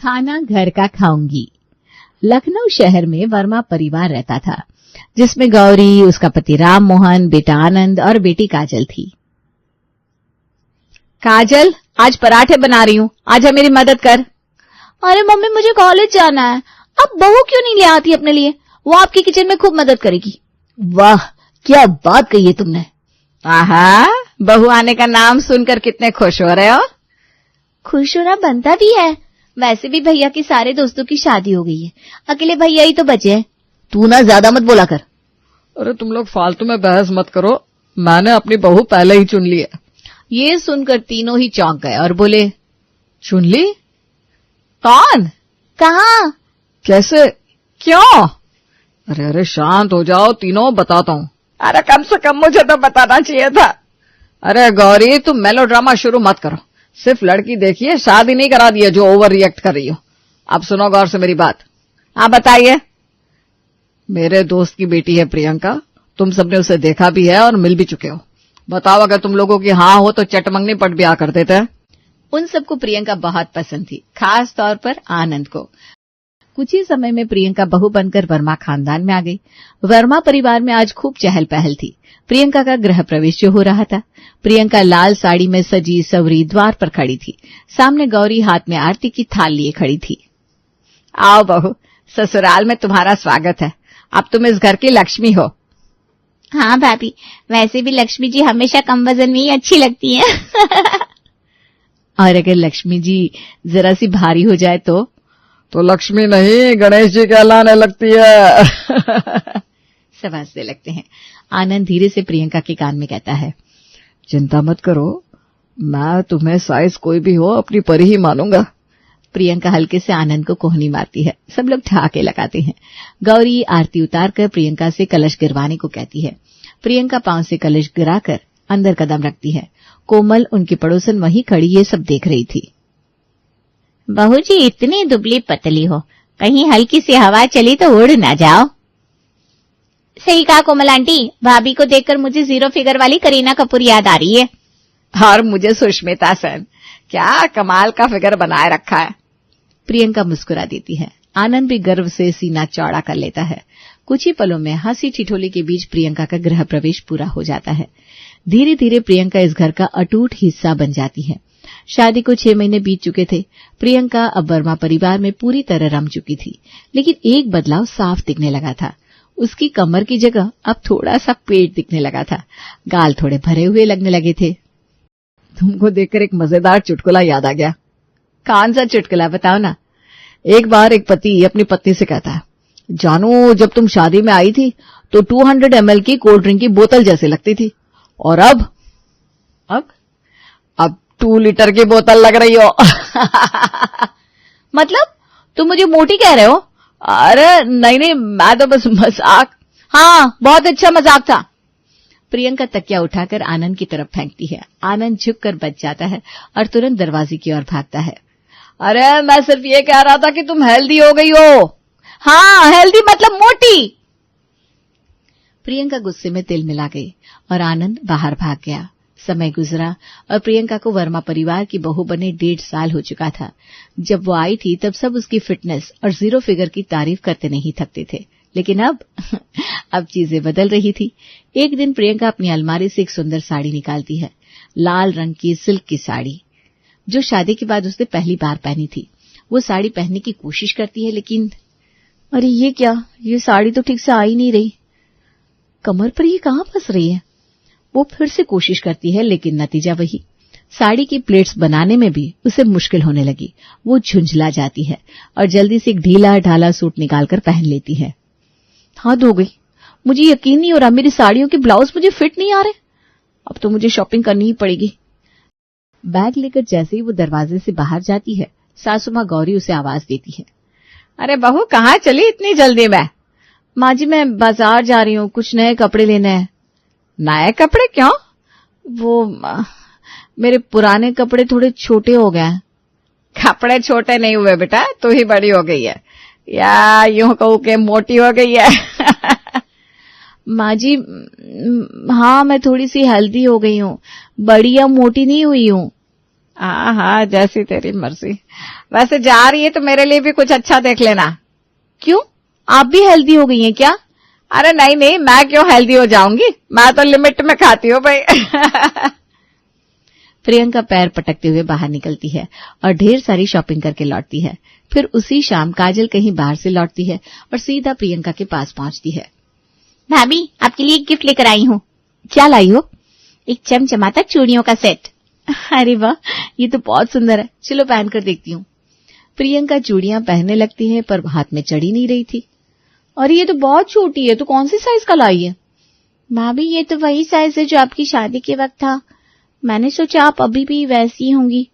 खाना घर का खाऊंगी। लखनऊ शहर में वर्मा परिवार रहता था, जिसमें गौरी, उसका पति राम मोहन, बेटा आनंद और बेटी काजल थी। काजल, आज पराठे बना रही हूँ, आजा मेरी मदद कर। अरे मम्मी, मुझे कॉलेज जाना है। अब बहू क्यों नहीं ले आती अपने लिए? वो आपकी किचन में खूब मदद करेगी। वाह, क्या बात कही है तुमने। आहा, बहू आने का नाम सुनकर कितने खुश हो रहे हो। खुश होना बनता भी है। वैसे भी भैया के सारे दोस्तों की शादी हो गई है, अकेले भैया ही तो बचे हैं। तू ना ज्यादा मत बोला कर। अरे तुम लोग फालतू में बहस मत करो, मैंने अपनी बहू पहले ही चुन ली है। ये सुनकर तीनों ही चौंक गए और बोले, चुन ली? कौन? कहाँ? कैसे? क्यों? अरे शांत हो जाओ तीनों, बताता हूँ। अरे कम से कम मुझे तो बताना चाहिए था। अरे गौरी, तुम मेलोड्रामा शुरू मत करो। सिर्फ लड़की देखिए, शादी नहीं करा दी है जो ओवर रिएक्ट कर रही हो। अब सुनो गौर से मेरी बात। हाँ बताइए। मेरे दोस्त की बेटी है प्रियंका, तुम सबने उसे देखा भी है और मिल भी चुके हो। बताओ, अगर तुम लोगों की हाँ हो तो चटमंगनी पट ब्याह कर देते हैं। उन सबको प्रियंका बहुत पसंद थी, खास तौर पर आनंद को। कुछ ही समय में प्रियंका बहू बनकर वर्मा खानदान में आ गई। वर्मा परिवार में आज खूब चहल पहल थी। प्रियंका का गृह प्रवेश जो हो रहा था। प्रियंका लाल साड़ी में सजी सवरी द्वार पर खड़ी थी। सामने गौरी हाथ में आरती की थाल लिए खड़ी थी। आओ बहू, ससुराल में तुम्हारा स्वागत है। अब तुम इस घर की लक्ष्मी हो। हाँ भाभी, वैसे भी लक्ष्मी जी हमेशा कम वजन में ही अच्छी लगती हैं। और अगर लक्ष्मी जी जरा सी भारी हो जाए तो लक्ष्मी नहीं, गणेश जी कहलाने लगती है। सब हंसने लगते हैं। आनंद धीरे से प्रियंका के कान में कहता है, चिंता मत करो, मैं तुम्हें साइज कोई भी हो अपनी परी ही मानूंगा। प्रियंका हल्के से आनंद को कोहनी मारती है। सब लोग ठहाके लगाते हैं। गौरी आरती उतारकर प्रियंका से कलश गिरवाने को कहती है। प्रियंका पांव से कलश गिराकर अंदर कदम रखती है। कोमल, उनकी पड़ोसन, वहीं खड़ी ये सब देख रही थी। बहू जी इतनी दुबली पतली हो, कहीं हल्की सी हवा चली तो उड़ ना जाओ। सही कहा कोमल आंटी, भाभी को देखकर मुझे जीरो फिगर वाली करीना कपूर याद आ रही है। और मुझे सुष्मिता सेन, क्या कमाल का फिगर बनाए रखा है। प्रियंका मुस्कुरा देती है। आनंद भी गर्व से सीना चौड़ा कर लेता है। कुछ ही पलों में हंसी ठिठोली के बीच प्रियंका का गृह प्रवेश पूरा हो जाता है। धीरे धीरे प्रियंका इस घर का अटूट हिस्सा बन जाती है। शादी को 6 महीने बीत चुके थे। प्रियंका अब वर्मा परिवार में पूरी तरह रम चुकी थी, लेकिन एक बदलाव साफ दिखने लगा था। उसकी कमर की जगह अब थोड़ा सा पेट दिखने लगा था। गाल थोड़े भरे हुए लगने लगे थे। तुमको देखकर एक मजेदार चुटकुला याद आ गया। कौन सा चुटकुला, बताओ ना। एक बार एक पति अपनी पत्नी से कहता है, जानू जब तुम शादी में आई थी तो 200 ml की कोल्ड ड्रिंक की बोतल जैसे लगती थी, और अब 2 लीटर की बोतल लग रही हो। मतलब तुम मुझे मोटी कह रहे हो? अरे नहीं, मैं तो बस मजाक। हाँ, बहुत अच्छा मजाक था। प्रियंका तकिया उठाकर आनंद की तरफ फेंकती है। आनंद झुककर बच जाता है और तुरंत दरवाजे की ओर भागता है। अरे मैं सिर्फ ये कह रहा था कि तुम हेल्दी हो गई हो। हाँ, हेल्दी मतलब मोटी। प्रियंका गुस्से में तिल मिला गई और आनंद बाहर भाग गया। समय गुजरा और प्रियंका को वर्मा परिवार की बहू बने 1.5 साल हो चुका था। जब वो आई थी तब सब उसकी फिटनेस और जीरो फिगर की तारीफ करते नहीं थकते थे, लेकिन अब चीजें बदल रही थी। एक दिन प्रियंका अपनी अलमारी से एक सुंदर साड़ी निकालती है। लाल रंग की सिल्क की साड़ी, जो शादी के बाद उसने पहली बार पहनी थी। वो साड़ी पहनने की कोशिश करती है, लेकिन अरे ये क्या, ये साड़ी तो ठीक से आ ही नहीं रही। कमर पर ये कहाँ फंस रही है। वो फिर से कोशिश करती है, लेकिन नतीजा वही। साड़ी की प्लेट्स बनाने में भी उसे मुश्किल होने लगी। वो झुंझला जाती है और जल्दी से एक ढीला ढाला सूट निकालकर पहन लेती है। हद हो गई, मुझे यकीन नहीं हो रहा, मेरी साड़ियों के ब्लाउज मुझे फिट नहीं आ रहे। अब तो मुझे शॉपिंग करनी ही पड़ेगी। बैग लेकर जैसे ही वो दरवाजे से बाहर जाती है, सासू माँ गौरी उसे आवाज देती है। अरे बहू, कहाँ चली इतनी जल्दी में? माँ जी, मैं बाजार जा रही हूँ, कुछ नए कपड़े लेने हैं। नए कपड़े क्यों? वो मेरे पुराने कपड़े थोड़े छोटे हो गए हैं। कपड़े छोटे नहीं हुए बेटा, तू ही बड़ी हो गई है, या यूं कहूं कि मोटी हो गई है। माँ जी, हाँ मैं थोड़ी सी हेल्दी हो गई हूँ, बड़ी या मोटी नहीं हुई हूँ। हाँ, जैसी तेरी मर्जी। वैसे जा रही है तो मेरे लिए भी कुछ अच्छा देख लेना। क्यों, आप भी हेल्दी हो गई हैं क्या? अरे नहीं, मैं क्यों हेल्दी हो जाऊंगी, मैं तो लिमिट में खाती हूँ भाई। प्रियंका पैर पटकते हुए बाहर निकलती है और ढेर सारी शॉपिंग करके लौटती है। फिर उसी शाम काजल कहीं बाहर से लौटती है और सीधा प्रियंका के पास पहुंचती है। भाभी, आपके लिए एक गिफ्ट लेकर आई हूँ। क्या लाई हो? एक चमचमाता चूड़ियों का सेट। अरे वाह, ये तो बहुत सुंदर है, चलो पहन कर देखती हूँ। प्रियंका चूड़ियां पहनने लगती है पर हाथ में चढ़ी नहीं रही थी। और ये तो बहुत छोटी है, तो कौन सी साइज का लाई है? भाभी, ये तो वही साइज है जो आपकी शादी के वक्त था। मैंने सोचा आप अभी भी वैसी होंगी।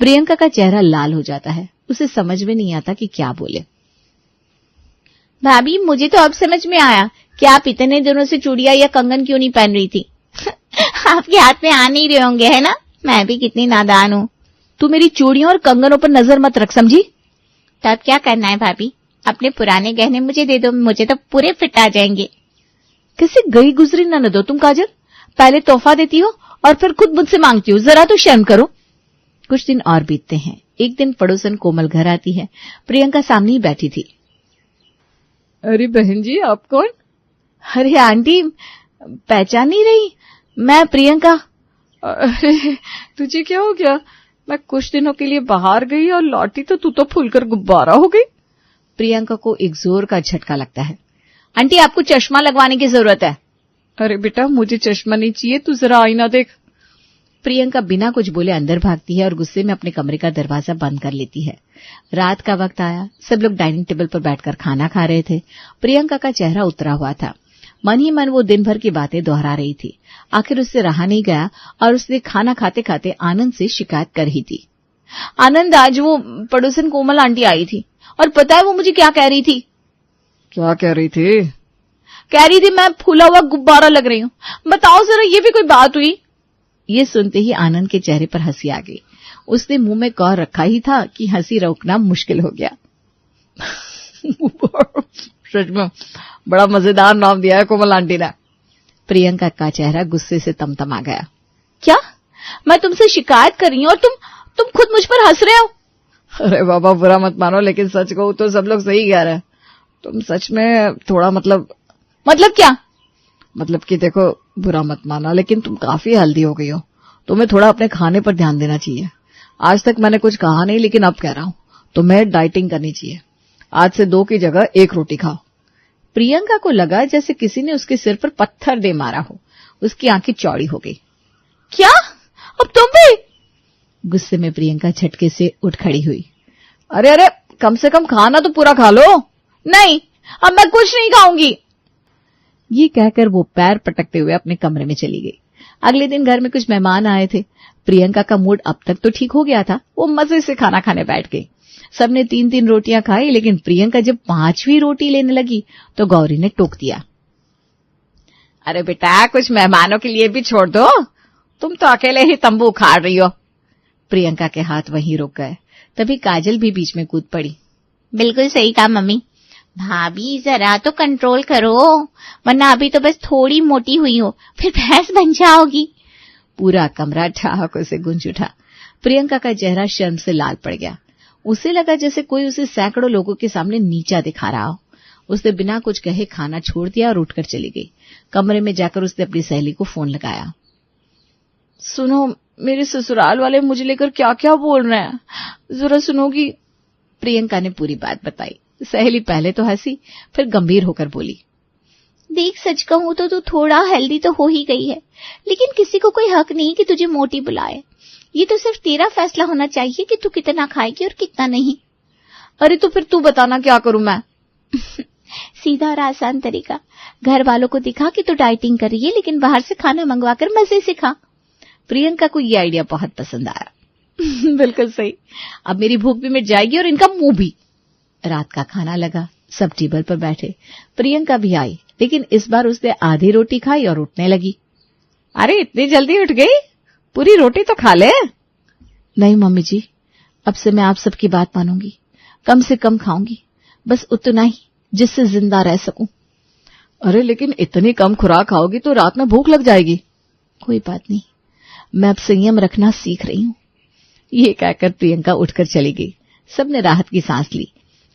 प्रियंका का चेहरा लाल हो जाता है, उसे समझ में नहीं आता कि क्या बोले। भाभी, मुझे तो अब समझ में आया कि आप इतने दिनों से चूड़ियां या कंगन क्यों नहीं पहन रही थी। आपके हाथ में आ नहीं रहे होंगे, है ना? मैं भी कितनी नादान हूँ। तू मेरी चूड़ियों और कंगनों पर नजर मत रख, समझी? तब क्या करना है भाभी, अपने पुराने गहने मुझे दे दो, मुझे तो पूरे फिट आ जाएंगे। कैसे गई गुजरी ननद हो तुम काजल, पहले तोहफा देती हो और फिर खुद मुझसे मांगती हो, जरा तो शर्म करो। कुछ दिन और बीतते हैं। एक दिन पड़ोसन कोमल घर आती है। प्रियंका सामने ही बैठी थी। अरे बहन जी, आप कौन? अरे आंटी, पहचान नहीं रही? मैं प्रियंका। अरे तुझे क्या हो गया? मैं कुछ दिनों के लिए बाहर गई और लौटी तो तू तो फूलकर गुब्बारा हो गई। प्रियंका को एक जोर का झटका लगता है। आंटी, आपको चश्मा लगवाने की जरूरत है। अरे बेटा, मुझे चश्मा नहीं चाहिए, तू जरा आईना देख। प्रियंका बिना कुछ बोले अंदर भागती है और गुस्से में अपने कमरे का दरवाजा बंद कर लेती है। रात का वक्त आया, सब लोग डाइनिंग टेबल पर बैठकर खाना खा रहे थे। प्रियंका का चेहरा उतरा हुआ था। मन ही मन वो दिन भर की बातें दोहरा रही थी। आखिर उससे रहा नहीं गया और उसने खाना खाते खाते आनंद से शिकायत कर ही थी। आनंद, आज वो पड़ोसन कोमल आंटी आई थी और पता है वो मुझे क्या कह रही थी? क्या कह रही थी? कह रही थी मैं फूला हुआ गुब्बारा लग रही हूँ। बताओ जरा, ये भी कोई बात हुई? ये सुनते ही आनंद के चेहरे पर हंसी आ गई। उसने मुंह में कौर रखा ही था कि हंसी रोकना मुश्किल हो गया। सच में बड़ा मजेदार नाम दिया है कोमल आंटी ने। प्रियंका का चेहरा गुस्से से तमतमा गया। क्या? मैं तुमसे शिकायत कर रही हूँ और तुम खुद मुझ पर हंस रहे हो? अरे बाबा, बुरा मत मानो, लेकिन सच कहूं तो सब लोग सही कह रहे हैं। तुम सच में थोड़ा मतलब क्या? मतलब कि देखो, बुरा मत माना, लेकिन तुम काफी हेल्दी हो गई हो। तुम्हें थोड़ा अपने खाने पर ध्यान देना चाहिए। आज तक मैंने कुछ कहा नहीं, लेकिन अब कह रहा हूं, तुम्हें डाइटिंग करनी चाहिए। आज से 2 की जगह 1 रोटी खाओ। प्रियंका को लगा जैसे किसी ने उसके सिर पर पत्थर दे मारा हो। उसकी आंखें चौड़ी हो गई। क्या? अब तुम भी? गुस्से में प्रियंका झटके से उठ खड़ी हुई। अरे कम से कम खाना तो पूरा खा लो। नहीं, अब मैं कुछ नहीं खाऊंगी। ये कहकर वो पैर पटकते हुए अपने कमरे में चली गई। अगले दिन घर में कुछ मेहमान आए थे। प्रियंका का मूड अब तक तो ठीक हो गया था। वो मजे से खाना खाने बैठ गई। सबने 3-3 रोटियां खाई, लेकिन प्रियंका जब 5वीं रोटी लेने लगी तो गौरी ने टोक दिया। अरे बेटा, कुछ मेहमानों के लिए भी छोड़ दो, तुम तो अकेले ही तंबू उखाड़ रही हो। प्रियंका के हाथ वहीं रुक गए। तभी काजल भी बीच में कूद पड़ी। बिल्कुल सही कहा मम्मी। भाभी, जरा तो कंट्रोल करो, वरना अभी तो बस थोड़ी मोटी हुई हो, फिर भैंस बन जाओगी। पूरा कमरा ठहाकों से गूंज उठा। प्रियंका का चेहरा शर्म से लाल पड़ गया। उसे लगा जैसे कोई उसे सैकड़ों लोगों के सामने नीचा दिखा रहा हो। उसने बिना कुछ कहे खाना छोड़ दिया और उठकर चली गई। कमरे में जाकर उसने अपनी सहेली को फोन लगाया। सुनो, मेरे ससुराल वाले मुझे लेकर क्या क्या बोल रहे हैं, जरा सुनोगी? प्रियंका ने पूरी बात बताई। सहेली पहले तो हंसी, फिर गंभीर होकर बोली। देख, सच कहूं तो तू थोड़ा हेल्दी तो हो ही गई है, लेकिन किसी को कोई हक नहीं कि तुझे मोटी बुलाए। ये तो सिर्फ तेरा फैसला होना चाहिए कि तू कितना खाएगी और कितना नहीं। अरे तो फिर तू बताना, क्या करूं मैं? सीधा और आसान तरीका, घर वालों को दिखा कि तू डाइटिंग कर रही है, लेकिन बाहर से खाना मंगवाकर मजे से खा। प्रियंका को ये आइडिया बहुत पसंद आया। बिल्कुल सही, अब मेरी भूख भी मिट जाएगी और इनका मुंह भी। रात का खाना लगा, सब टेबल पर बैठे। प्रियंका भी आई, लेकिन इस बार उसने आधी रोटी खाई और उठने लगी। अरे इतनी जल्दी उठ गई? पूरी रोटी तो खा ले। नहीं मम्मी जी, अब से मैं आप सबकी बात मानूंगी। कम से कम खाऊंगी, बस उतना ही जिससे जिंदा रह सकूं। अरे लेकिन इतनी कम खुराक खाओगी तो रात में भूख लग जाएगी। कोई बात नहीं, मैं अब संयम रखना सीख रही हूं। ये कहकर प्रियंका उठकर चली गई। सबने राहत की सांस ली।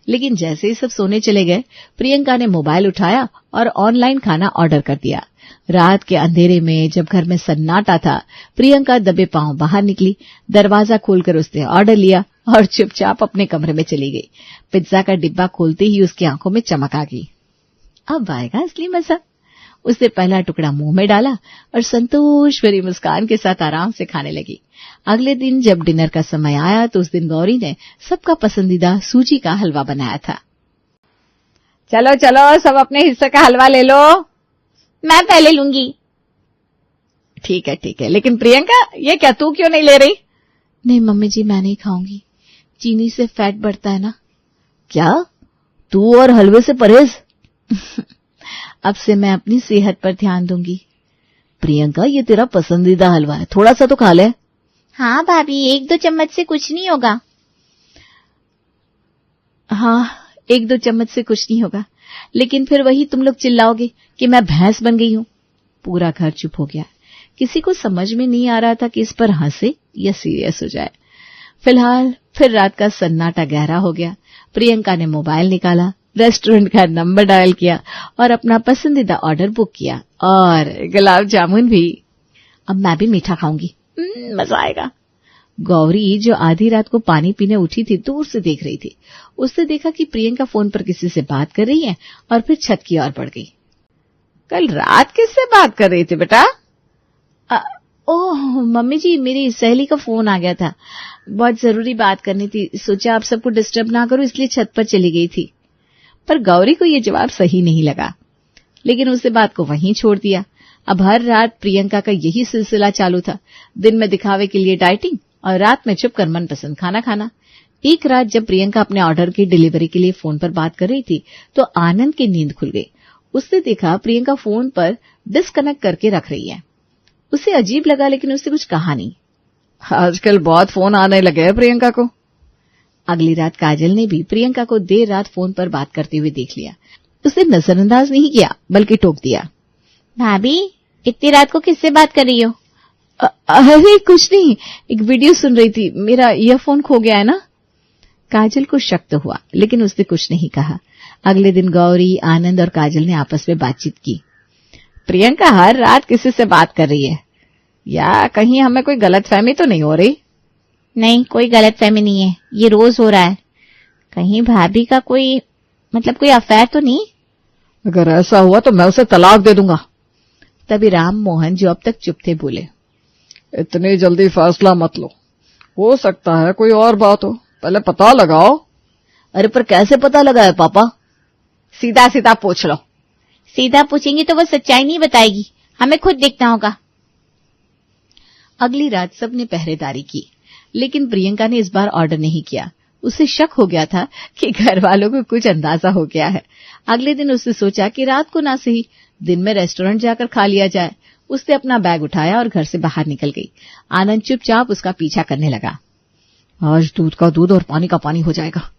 लेकिन जैसे ही सब सोने चले गए, प्रियंका ने मोबाइल उठाया और ऑनलाइन खाना ऑर्डर कर दिया। रात के अंधेरे में जब घर में सन्नाटा था, प्रियंका दबे पांव बाहर निकली। दरवाजा खोलकर उसने ऑर्डर लिया और चुपचाप अपने कमरे में चली गई। पिज्जा का डिब्बा खोलते ही उसकी आंखों में चमक आ गई। अब आएगा असली मजा। उसने पहला टुकड़ा मुंह में डाला और संतोष भरी मुस्कान के साथ आराम से खाने लगी। अगले दिन जब डिनर का समय आया तो उस दिन गौरी ने सबका पसंदीदा सूजी का हलवा बनाया था। चलो चलो, सब अपने हिस्से का हलवा ले लो। मैं पहले लूंगी। ठीक है, लेकिन प्रियंका, ये क्या, तू क्यों नहीं ले रही? नहीं मम्मी जी, मैं नहीं खाऊंगी, चीनी से फैट बढ़ता है ना। क्या, तू और हलवे से परहेज? अब से मैं अपनी सेहत पर ध्यान दूंगी। प्रियंका, ये तेरा पसंदीदा हलवा है, थोड़ा सा तो खा ले। हाँ भाभी, 1-2 चम्मच से कुछ नहीं होगा। हाँ, 1-2 चम्मच से कुछ नहीं होगा, लेकिन फिर वही तुम लोग चिल्लाओगे कि मैं भैंस बन गई हूं। पूरा घर चुप हो गया। किसी को समझ में नहीं आ रहा था कि इस पर हंसे या सीरियस हो जाए। फिलहाल फिर रात का सन्नाटा गहरा हो गया। प्रियंका ने मोबाइल निकाला, रेस्टोरेंट का नंबर डायल किया और अपना पसंदीदा ऑर्डर बुक किया, और गुलाब जामुन भी। अब मैं भी मीठा खाऊंगी, मजा आएगा। गौरी, जो आधी रात को पानी पीने उठी थी, दूर से देख रही थी। उसने देखा कि प्रियंका फोन पर किसी से बात कर रही है और फिर छत की ओर बढ़ गई। कल रात किससे बात कर रही थी बेटा? ओह मम्मी जी, मेरी सहेली का फोन आ गया था, बहुत जरूरी बात करनी थी। सोचा आप सबको डिस्टर्ब ना करूं, इसलिए छत पर चली गई थी। पर गौरी को यह जवाब सही नहीं लगा, लेकिन उसने बात को वहीं छोड़ दिया। अब हर रात प्रियंका का यही सिलसिला चालू था। दिन में दिखावे के लिए डाइटिंग और रात में छुपकर मनपसंद खाना खाना। एक रात जब प्रियंका अपने ऑर्डर की डिलीवरी के लिए फोन पर बात कर रही थी तो आनंद की नींद खुल गई। उसने देखा प्रियंका फोन पर डिस्कनेक्ट करके रख रही है। उसे अजीब लगा, लेकिन उसने कुछ कहा नहीं। आजकल बहुत फोन आने लगे हैं प्रियंका को। अगली रात काजल ने भी प्रियंका को देर रात फोन पर बात करते हुए देख लिया। उसने नजरअंदाज नहीं किया, बल्कि टोक दिया। भाभी, इतनी रात को किससे बात कर रही हो? अरे कुछ नहीं, एक वीडियो सुन रही थी, मेरा ईयरफोन खो गया है ना। काजल को शक तो हुआ, लेकिन उसने कुछ नहीं कहा। अगले दिन गौरी, आनंद और काजल ने आपस में बातचीत की। प्रियंका हर रात किसी से बात कर रही है, या कहीं हमें कोई गलतफहमी तो नहीं हो रही? नहीं, कोई गलतफहमी नहीं है, ये रोज हो रहा है। कहीं भाभी का कोई अफेयर तो नहीं? अगर ऐसा हुआ तो मैं उसे तलाक दे दूंगा। तभी राम मोहन, जो अब तक चुप थे, बोले, इतनी जल्दी फैसला मत लो, हो सकता है कोई और बात हो, पहले पता लगाओ। अरे पर कैसे पता लगाए पापा? सीधा सीधा पूछ लो। सीधा पूछेंगी तो वो सच्चाई नहीं बताएगी, हमें खुद देखना होगा। अगली रात सबने पहरेदारी की, लेकिन प्रियंका ने इस बार ऑर्डर नहीं किया। उसे शक हो गया था कि घर वालों को कुछ अंदाजा हो गया है। अगले दिन उसने सोचा कि रात को ना सही, दिन में रेस्टोरेंट जाकर खा लिया जाए। उसने अपना बैग उठाया और घर से बाहर निकल गई। आनंद चुपचाप उसका पीछा करने लगा। आज दूध का दूध और पानी का पानी हो जाएगा।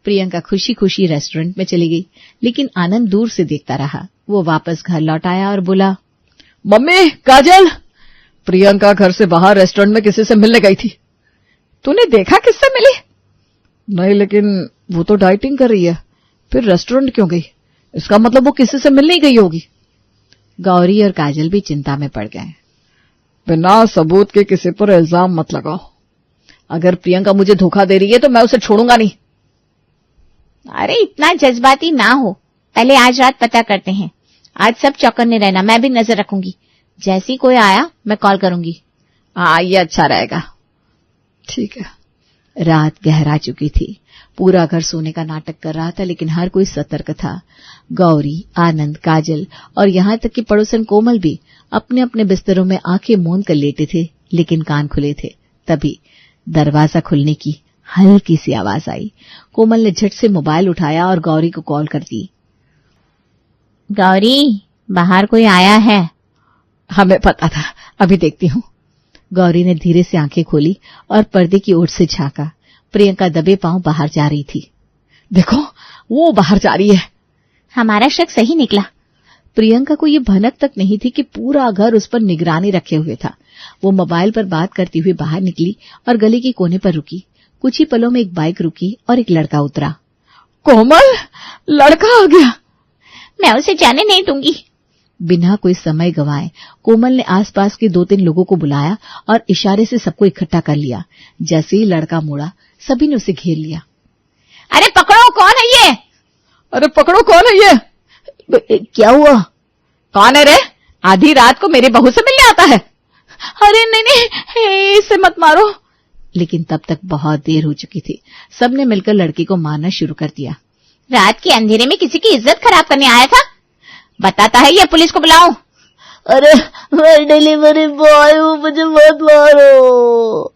प्रियंका खुशी खुशी रेस्टोरेंट में चली गई, लेकिन आनंद दूर से देखता रहा। वो वापस घर लौट आया और बोला, मम्मी, काजल, प्रियंका घर से बाहर रेस्टोरेंट में किसी से मिलने गई थी। तूने देखा किससे मिली? नहीं, लेकिन वो तो डाइटिंग कर रही है, फिर रेस्टोरेंट क्यों गई? इसका मतलब वो किसी से मिलने गई होगी। गौरी और काजल भी चिंता में पड़ गए। बिना सबूत के किसी पर इल्जाम मत लगाओ। अगर प्रियंका मुझे धोखा दे रही है तो मैं उसे छोड़ूंगा नहीं। अरे इतना जज्बाती ना हो, पहले आज रात पता करते हैं। आज सब चौकन्ने रहना, मैं भी नजर रखूंगी। जैसी कोई आया मैं कॉल करूंगी। हाँ, ये अच्छा रहेगा। ठीक है। रात गहरा चुकी थी। पूरा घर सोने का नाटक कर रहा था, लेकिन हर कोई सतर्क था। गौरी, आनंद, काजल और यहाँ तक कि पड़ोसन कोमल भी अपने अपने बिस्तरों में आंखें मूंद कर लेटे थे, लेकिन कान खुले थे। तभी दरवाजा खुलने की हल्की सी आवाज आई। कोमल ने झट से मोबाइल उठाया और गौरी को कॉल कर दी। गौरी, बाहर कोई आया है। हमें पता था, अभी देखती हूँ। गौरी ने धीरे से आंखें खोली और पर्दे की ओर से झांका। प्रियंका दबे पांव बाहर जा रही थी। देखो, वो बाहर जा रही है। हमारा शक सही निकला। प्रियंका को ये भनक तक नहीं थी कि पूरा घर उस पर निगरानी रखे हुए था। वो मोबाइल पर बात करती हुई बाहर निकली और गली के कोने पर रुकी। कुछ ही पलों में एक बाइक रुकी और एक लड़का उतरा। कोमल, लड़का आ गया। मैं उसे जाने नहीं दूंगी। बिना कोई समय गंवाए कोमल ने आसपास के 2-3 लोगों को बुलाया और इशारे से सबको इकट्ठा कर लिया। जैसे ही लड़का मुड़ा, सभी ने उसे घेर लिया। अरे पकड़ो, कौन है ये? अरे पकड़ो, कौन है ये? क्या हुआ? कौन है रे? आधी रात को मेरी बहू से मिलने आता है। अरे नहीं नहीं, इसे मत मारो। लेकिन तब तक बहुत देर हो चुकी थी। सबने मिलकर लड़की को मारना शुरू कर दिया। रात के अंधेरे में किसी की इज्जत खराब करने आया था? बताता है ये, पुलिस को बुलाऊं? अरे मैं डिलीवरी बॉय हूँ, मुझे मत मारो।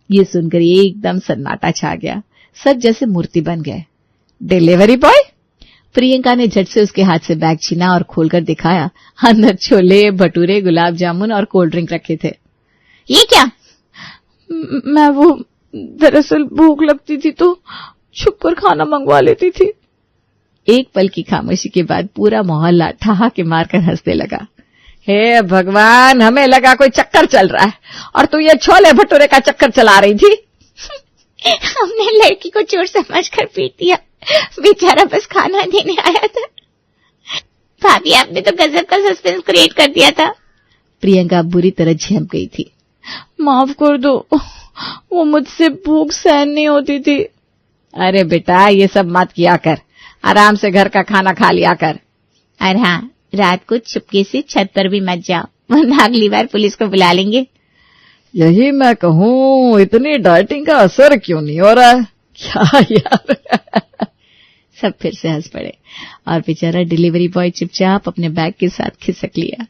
ये सुनकर एकदम सन्नाटा छा गया। सब जैसे मूर्ति बन गए। Delivery boy? प्रियंका ने झट से उसके हाथ से बैग छीना और खोलकर दिखाया। अंदर छोले, भटूरे, गुलाब जामुन और कोल्ड ड्रिंक रखे थे। ये क्या? मैं वो दरअसल भूख लगती थी तो छुपकर खाना मंगवा लेती थी। एक पल की खामोशी के बाद पूरा मोहल्ला ठहाके मारकर हंसने लगा। हे भगवान, हमें लगा कोई चक्कर चल रहा है और तू ये छोले भटूरे का चक्कर चला रही थी। हमने लड़की को चोर समझकर पीट दिया, बेचारा बस खाना देने आया था। भाभी, आपने तो गजब का सस्पेंस क्रिएट कर दिया था। प्रियंका बुरी तरह झेप गई थी। माफ कर दो, वो मुझसे भूख सहन नहीं होती थी। अरे बेटा, ये सब मत किया कर, आराम से घर का खाना खा लिया कर। और हाँ, रात को चुपके से छत पर भी मत जाओ, वरना अगली बार पुलिस को बुला लेंगे। यही मैं कहूँ, इतनी डाइटिंग का असर क्यों नहीं हो रहा है? क्या यार। सब फिर से हंस पड़े और बेचारा डिलीवरी बॉय चुपचाप अपने बैग के साथ खिसक लिया।